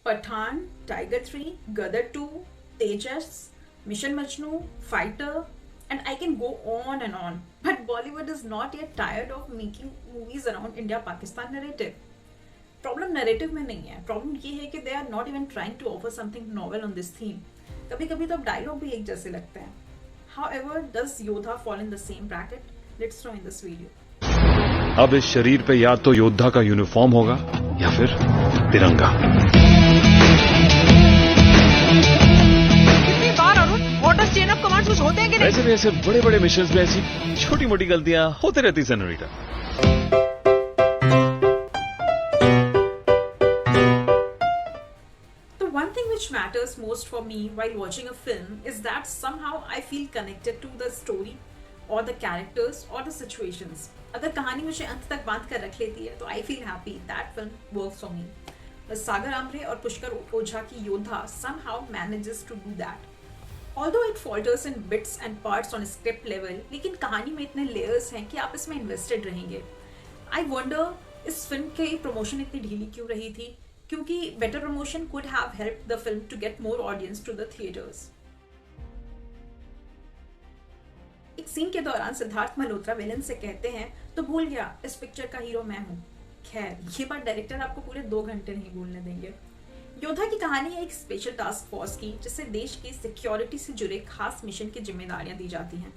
Pathan, Tiger 3, Gadar 2, Tejas, Mission Majnu, Fighter, and I can go on and on. But Bollywood is not yet tired of making movies around India-Pakistan narrative. Problem narrative में नहीं है, problem ये है कि they are not even trying to offer something novel on this theme. कभी कभी तो अब डायलॉग भी एक जैसे लगते हैं. However, does Yodha fall in the same bracket? Let's throw in this video. अब इस शरीर पे या तो योद्धा का यूनिफॉर्म होगा या फिर तिरंगा. कितनी बार Arun, orders chain of commands कुछ होते हैं कि नहीं? वैसे भी ऐसे बड़े बड़े मिशंस में ऐसी छोटी मोटी गलतियां होती रहती senorita. One thing which matters most for me while watching a film is that somehow I feel connected to the story or the characters or the situations. अगर कहानी मुझे अंत तक बांध कर रख लेती है तो I feel happy that film works for me. सागर आमरे और पुष्कर ओझा की योद्धा somehow manages to do that. Although it falters in bits and parts on script level, लेकिन कहानी में इतने layers हैं कि आप इसमें invested रहेंगे. I wonder इस फिल्म के प्रमोशन इतनी ढीली क्यों रही थी? क्योंकि better promotion could have helped the film to get more audience to the theaters. एक सीन के दौरान सिद्धार्थ मल्होत्रा विलन से कहते हैं तो भूल गया इस पिक्चर का हीरो मैं हूँ. खैर, ये बात डायरेक्टर आपको पूरे 2 घंटे नहीं भूलने देंगे. योद्धा की कहानी है एक स्पेशल टास्क फोर्स की जिससे देश की सिक्योरिटी से जुड़े खास मिशन की जिम्मेदारियां दी जाती हैं.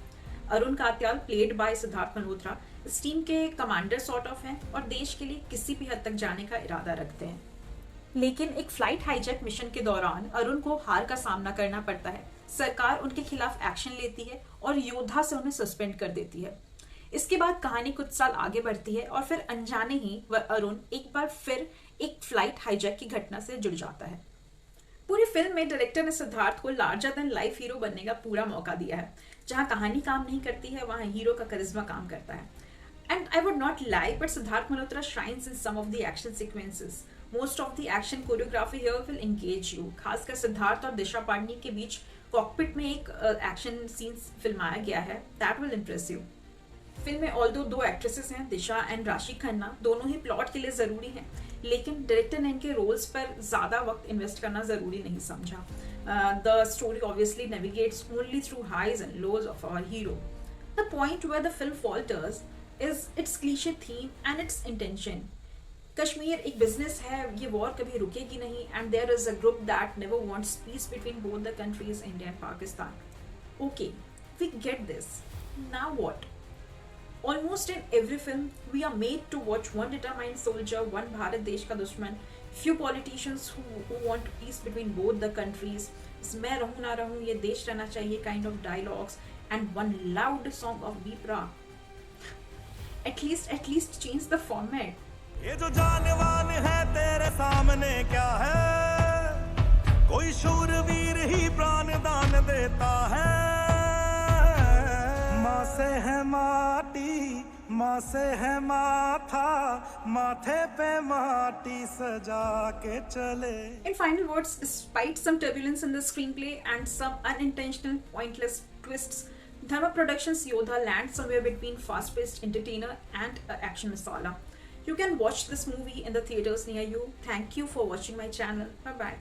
अरुण कात्याल प्लेड बाय सिद्धार्थ मल्होत्रा इस टीम के कमांडर सॉर्ट ऑफ हैं और देश के लिए किसी भी हद तक जाने का इरादा रखते हैं. लेकिन एक फ्लाइट हाईजैक मिशन के दौरान अरुण को हार का सामना करना पड़ता है. सरकार उनके खिलाफ एक्शन लेती है और योद्धा से उन्हें सस्पेंड कर देती है. इसके बाद कहानी कुछ साल आगे बढ़ती है और फिर अनजाने ही वह अरुण एक बार फिर एक फ्लाइट हाईजैक की घटना से जुड़ जाता है. पूरी फिल्म में डायरेक्टर ने सिद्धार्थ को लार्जर देन लाइफ हीरो बनने का पूरा मौका दिया है. जहां कहानी काम नहीं करती है वहां हीरो का करिश्मा काम करता है. And I would not lie, but Siddharth Malhotra shines in some of the action sequences. Most of the action choreography here will engage you. खासकर सिद्धार्थ और दिशा पाटनी के बीच कॉकपिट में एक एक्शन सीन फिल्माया गया है. That will impress you. Film में although 2 actresses हैं, दिशा एंड राशि खन्ना. दोनों ही प्लॉट के लिए जरूरी हैं, लेकिन डायरेक्टर ने इनके रोल्स पर ज्यादा वक्त इन्वेस्ट करना जरूरी नहीं समझा. The story obviously navigates only through highs and lows of our hero. The point where the film falters is its cliche theme and its intention. Kashmir एक बिजनेस है, ये वॉर कभी रुकेगी नहीं, and there is a group that never wants peace between both the countries, India and Pakistan. Okay, we get this. Now what? Almost in every film, we are made to watch one determined soldier, one Bharat देश का दुश्मन, few politicians who want peace between both the countries, मैं रहूँ ना रहूँ ये देश रहना चाहिए kind of dialogues, and one loud song of Deepra. At least change the format. ये जो जानवान है तेरे सामने क्या है, कोई शूरवीर ही प्राण दान देता है. माँ से है माटी, माँ से है माथा, माथे पे माटी सजा के चले. In final words, despite some turbulence in the screenplay and some unintentional pointless twists, Dharma Productions Yodha lands somewhere between fast-paced entertainer and action masala. You can watch this movie in the theaters near you. Thank you for watching my channel. Bye-bye.